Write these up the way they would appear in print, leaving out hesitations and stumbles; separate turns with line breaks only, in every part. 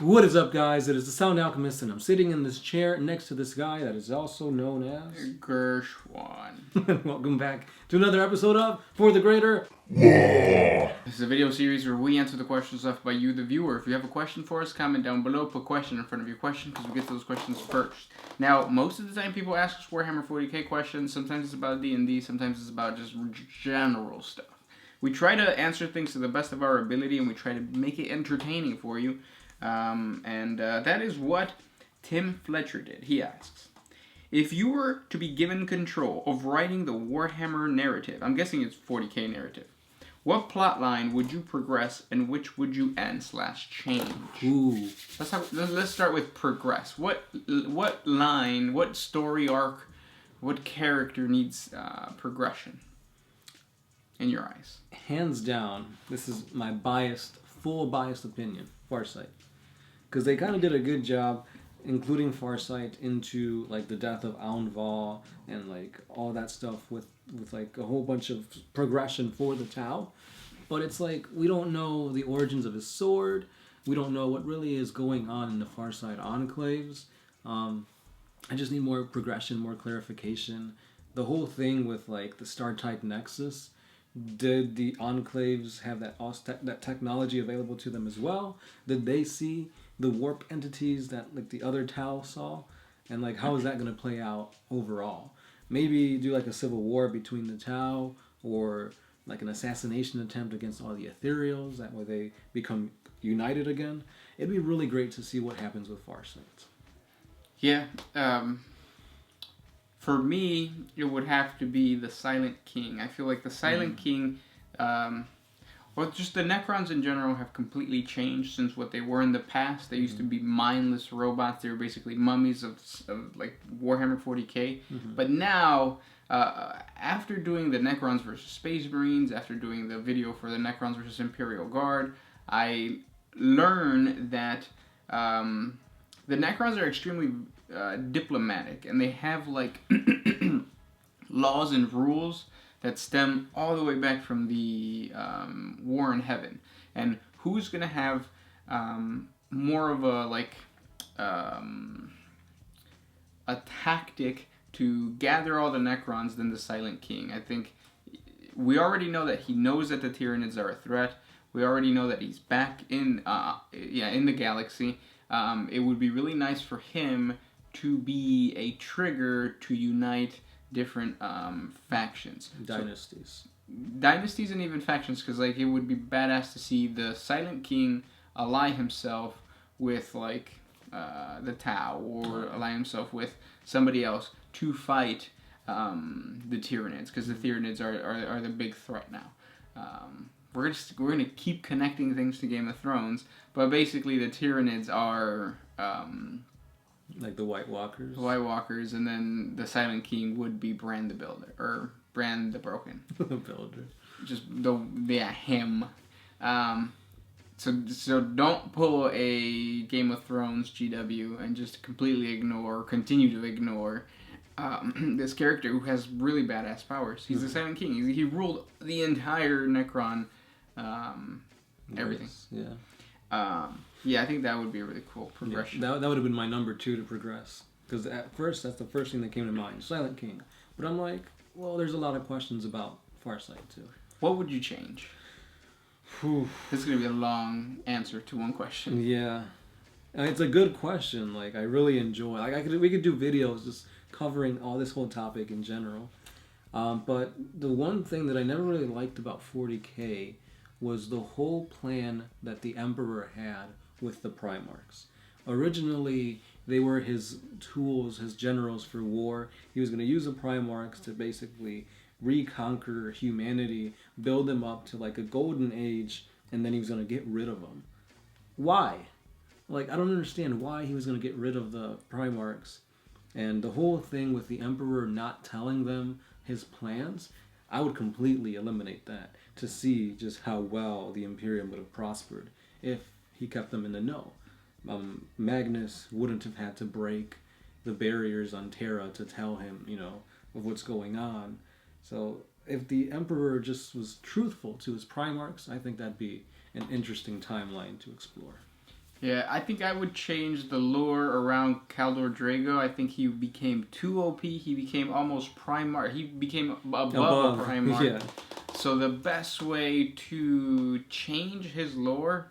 What is up, guys? It is the Sound Alchemist, and I'm sitting in this chair next to this guy that is also known as
Gershwan.
Welcome back to another episode of For the Greater.
This is a video series where we answer the questions left by you, the viewer. If you have a question for us, comment down below. Put question in front of your question because we get to those questions first. Now, most of the time people ask us Warhammer 40K questions. Sometimes it's about D&D. Sometimes it's about just general stuff. We try to answer things to the best of our ability, and we try to make it entertaining for you. That is what Tim Fletcher did. He asks, if you were to be given control of writing the Warhammer narrative, I'm guessing it's 40K narrative, what plotline would you progress and which would you end/change?
Ooh.
Let's start with progress. What line, what story arc, what character needs progression in your eyes?
Hands down, this is my full biased opinion, Farsight. Because they kind of did a good job including Farsight into like the death of Aunval and like all that stuff with like a whole bunch of progression for the Tau. But it's like we don't know the origins of his sword. We don't know what really is going on in the Farsight enclaves. I just need more progression, more clarification. The whole thing with like the Star-type Nexus. Did the enclaves have that technology available to them as well? Did they see the warp entities that like the other Tau saw? And like how is that going to play out overall? Maybe do like a civil war between the Tau, or like an assassination attempt against all the ethereals. That way they become united again. It'd be really great to see what happens with Farsight.
Yeah. For me, it would have to be the Silent King. I feel like the Silent King, well, just the Necrons in general have completely changed since what they were in the past. They used to be mindless robots. They were basically mummies of like Warhammer 40K. But now, after doing the Necrons versus Space Marines, after doing the video for the Necrons versus Imperial Guard, I learned that the Necrons are extremely diplomatic, and they have like laws and rules that stem all the way back from the War in Heaven. And who's gonna have more of a like a tactic to gather all the Necrons than the Silent King? I think we already know that he knows that the Tyranids are a threat. We already know that he's back in the galaxy. It would be really nice for him to be a trigger to unite different factions.
Dynasties.
Dynasties and even factions, because like it would be badass to see the Silent King ally himself with like the Tau, or ally himself with somebody else to fight the Tyranids, because the Tyranids are the big threat now. We're gonna keep connecting things to Game of Thrones, but basically the Tyranids are
like the White Walkers.
The White Walkers, and then the Silent King would be Bran the Builder, or Bran the Broken.
The Builder.
Just him. So don't pull a Game of Thrones GW and just completely continue to ignore this character who has really badass powers. He's the Silent King. He ruled the entire Necron, everything.
Yeah.
Yeah, I think that would be a really cool progression.
Yeah, that would have been my number 2 to progress. Because at first, that's the first thing that came to mind, Silent King. But I'm like, well, there's a lot of questions about Farsight, too.
What would you change?
Whew.
This is going to be a long answer to one question.
Yeah. And it's a good question. Like, I really enjoy it. We could do videos just covering all this whole topic in general. But the one thing that I never really liked about 40K was the whole plan that the Emperor had with the Primarchs. Originally, they were his tools, his generals for war. He was going to use the Primarchs to basically reconquer humanity, build them up to like a golden age, and then he was going to get rid of them. Why? Like, I don't understand why he was going to get rid of the Primarchs. And the whole thing with the Emperor not telling them his plans, I would completely eliminate that to see just how well the Imperium would have prospered if he kept them in the know. Magnus wouldn't have had to break the barriers on Terra to tell him, of what's going on. So if the Emperor just was truthful to his Primarchs, I think that'd be an interesting timeline to explore.
Yeah, I think I would change the lore around Caldor Drago. I think he became too OP. He became almost Primarch. He became above a Primarch.
Yeah.
So the best way to change his lore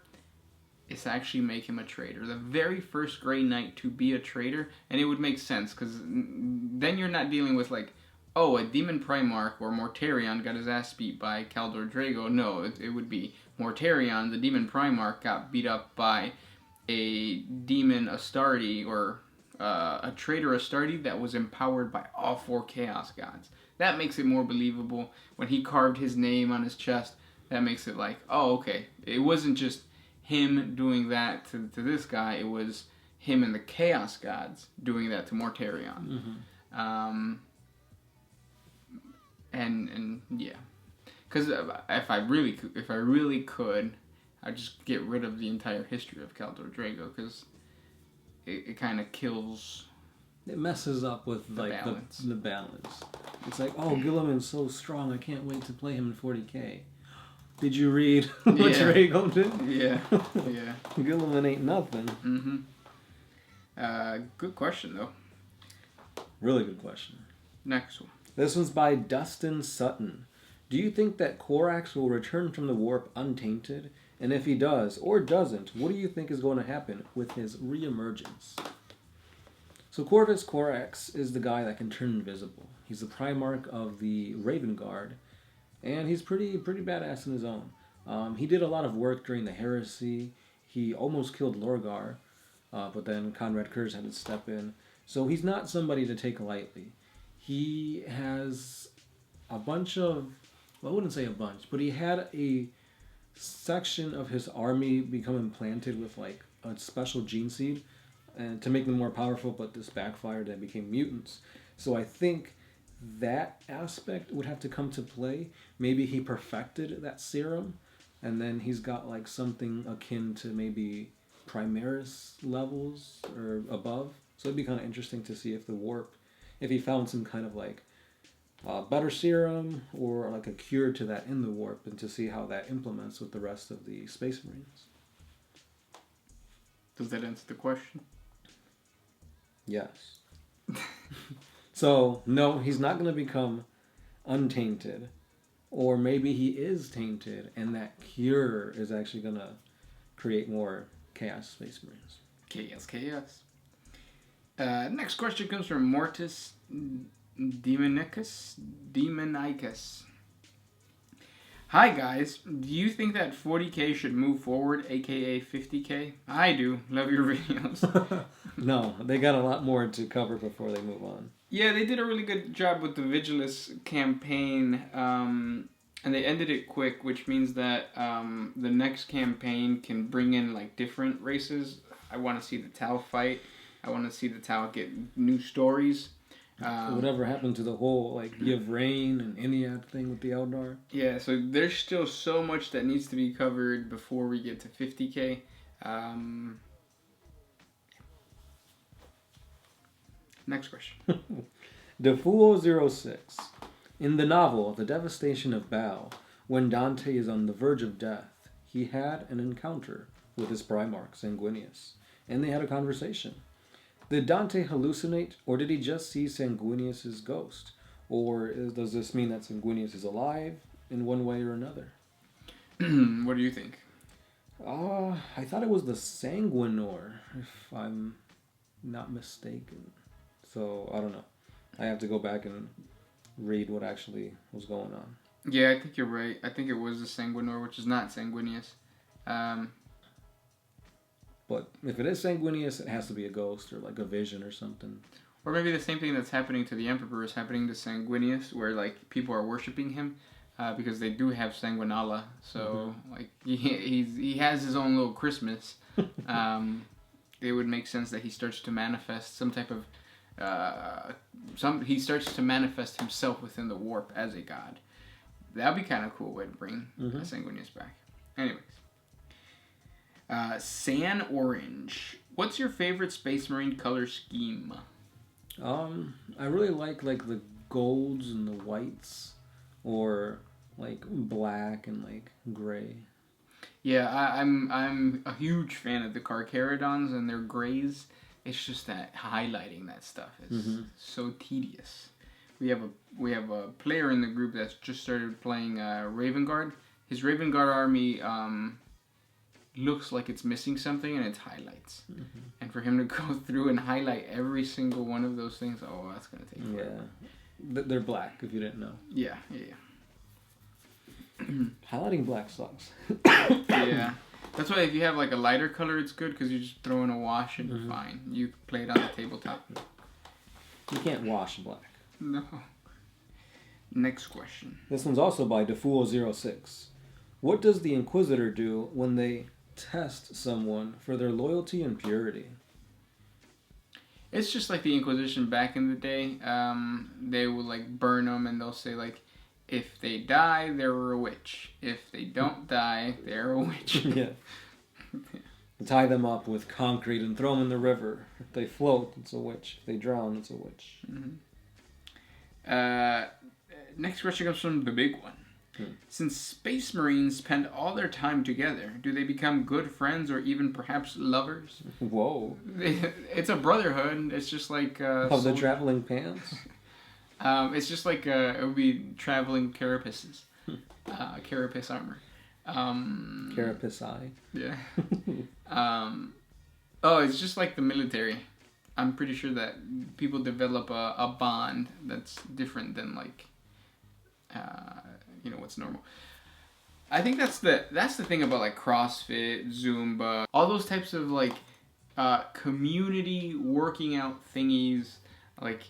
is to actually make him a traitor. The very first Grey Knight to be a traitor, and it would make sense, because then you're not dealing with, like, oh, a Demon Primarch or Mortarion got his ass beat by Caldor Drago. No, it would be Mortarion, the Demon Primarch, got beat up by a Demon Astarte, or a traitor Astarte that was empowered by all 4 Chaos Gods. That makes it more believable. When he carved his name on his chest, that makes it like, oh, okay. It wasn't just him doing that to this guy. It was him and the Chaos Gods doing that to Mortarion.
Mm-hmm.
And yeah, because if I really could, I'd just get rid of the entire history of Caldor Drago, because it kind of kills.
It messes up with
the
like
balance.
The balance. It's like, oh, Guilliman's so strong. I can't wait to play him in 40K. Did you read what Drago did?
Yeah, yeah.
Guilliman ain't nothing.
Good question though.
Really good question.
Next one.
This one's by Dustin Sutton. Do you think that Corax will return from the warp untainted? And if he does, or doesn't, what do you think is going to happen with his reemergence? So Corvus Corax is the guy that can turn invisible. He's the Primarch of the Raven Guard, and he's pretty badass in his own. He did a lot of work during the Heresy. He almost killed Lorgar, but then Conrad Kurz had to step in. So he's not somebody to take lightly. He has a bunch of, well, I wouldn't say a bunch, but he had a section of his army become implanted with like a special gene seed, and to make them more powerful, but this backfired and became mutants. So I think that aspect would have to come to play. Maybe he perfected that serum, and then he's got like something akin to maybe Primaris levels or above. So it'd be kind of interesting to see if the warp, if he found some kind of like better serum or like a cure to that in the warp, and to see how that implements with the rest of the Space Marines.
Does that answer the question?
Yes. So, no, he's not going to become untainted. Or maybe he is tainted, and that cure is actually going to create more Chaos Space Marines.
Chaos. Next question comes from Mortis Demonicus. Hi guys, do you think that 40K should move forward, aka 50K? I do. Love your videos.
No, they got a lot more to cover before they move on.
Yeah, they did a really good job with the Vigilus campaign, and they ended it quick, which means that the next campaign can bring in like different races. I want to see the Tau fight. I want to see the Tau get new stories.
Whatever happened to the whole like Yvrain and Iniad thing with the Eldar?
Yeah, so there's still so much that needs to be covered before we get to 50K. Next question.
Defuo06. In the novel, The Devastation of Baal, when Dante is on the verge of death, he had an encounter with his Primarch, Sanguinius, and they had a conversation. Did Dante hallucinate, or did he just see Sanguinius' ghost? Or does this mean that Sanguinius is alive in one way or another?
What do you think?
I thought it was the Sanguinor, if I'm not mistaken. So, I don't know. I have to go back and read what actually was going on.
Yeah, I think you're right. I think it was the Sanguinor, which is not Sanguinius.
But if it is Sanguinius, it has to be a ghost or like a vision or something.
Or maybe the same thing that's happening to the Emperor is happening to Sanguinius, where like people are worshiping him because they do have Sanguinala. So like he has his own little Christmas. It would make sense that he starts to manifest some type of he starts to manifest himself within the warp as a god. That'd be kind of cool way to bring Sanguinius back. Anyways. San Orange. What's your favorite Space Marine color scheme?
I really like the golds and the whites, or like black and like gray.
Yeah, I'm a huge fan of the Carcharodons and their grays. It's just that highlighting that stuff is so tedious. We have a player in the group that's just started playing Raven Guard. His Raven Guard army looks like it's missing something, and it's highlights. And for him to go through and highlight every single one of those things, oh, that's gonna take forever.
Yeah, they're black. If you didn't know.
Yeah.
Highlighting black sucks.
Yeah. That's why if you have like a lighter color, it's good because you just throw in a wash and you're fine. You play it on the tabletop.
You can't wash black.
No. Next question.
This one's also by Defool06. What does the Inquisitor do when they test someone for their loyalty and purity?
It's just like the Inquisition back in the day. They would like burn them, and they'll say like, if they die, they're a witch. If they don't die, they're a witch.
Yeah. Tie them up with concrete and throw them in the river. If they float, it's a witch. If they drown, it's a witch.
Next question comes from the big one. Since Space Marines spend all their time together, do they become good friends or even perhaps lovers?
Whoa.
It's a brotherhood. It's just like...
Of the traveling pants?
It's just like it would be traveling carapaces. Carapace armor.
Carapace eye.
Yeah. It's just like the military. I'm pretty sure that people develop a bond that's different than like, what's normal. I think that's the thing about like CrossFit, Zumba, all those types of like community working out thingies. Like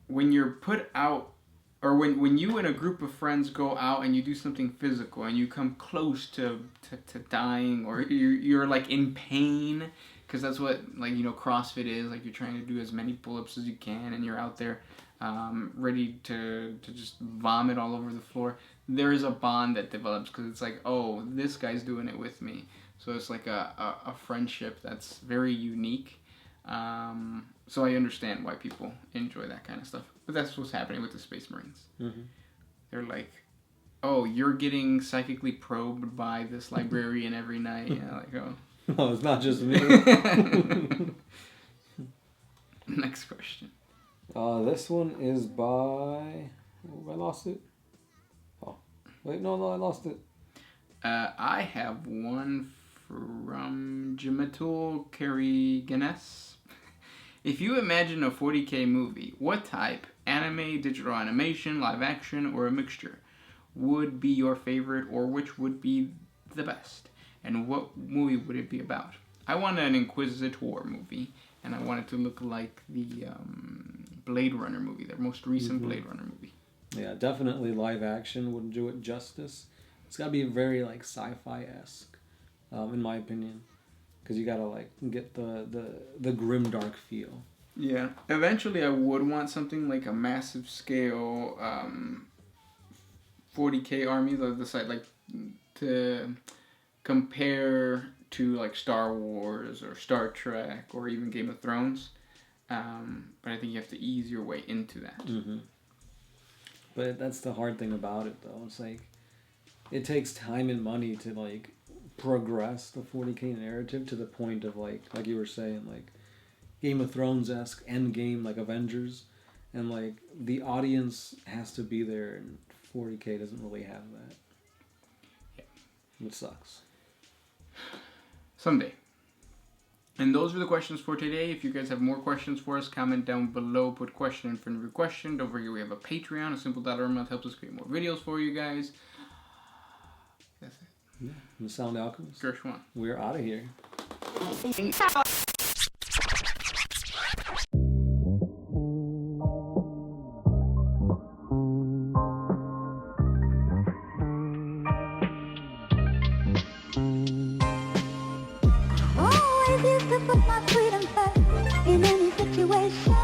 when you're put out, or when you and a group of friends go out and you do something physical and you come close to dying, or you're like in pain, because that's what CrossFit is. Like you're trying to do as many pull-ups as you can and you're out there ready to just vomit all over the floor. There is a bond that develops because it's like, oh, this guy's doing it with me. So it's like a friendship that's very unique. So I understand why people enjoy that kind of stuff. But that's what's happening with the Space Marines. They're like, oh, you're getting psychically probed by this librarian every night. Yeah, like, oh.
No, it's not just me.
Next question.
This one is by... Oh, I lost it. Oh, wait, no, I lost it.
I have one from Jimatul Kariganes. If you imagine a 40K movie, what type, anime, digital animation, live action, or a mixture, would be your favorite, or which would be the best? And what movie would it be about? I want an Inquisitor movie, and I want it to look like the Blade Runner movie, their most recent Blade Runner movie.
Yeah, definitely live action wouldn't do it justice. It's got to be very like sci-fi-esque, in my opinion. Because you gotta like get the grim dark feel.
Yeah, eventually I would want something like a massive scale 40K army, the side like to compare to like Star Wars or Star Trek or even Game of Thrones. But I think you have to ease your way into that.
But that's the hard thing about it, though. It's like it takes time and money to like progress the 40K narrative to the point of like you were saying, like Game of Thrones-esque endgame, like Avengers, and like the audience has to be there, and 40K doesn't really have that.
Yeah.
Which sucks.
Someday. And those are the questions for today. If you guys have more questions for us, comment down below. Put question in front of your question. Don't forget we have a Patreon. A simple dollar a month helps us create more videos for you guys. That's it.
Yeah. The Sound Alchemist.
Gershwan.
We're out of here.
Always used to put my freedom first in any situation.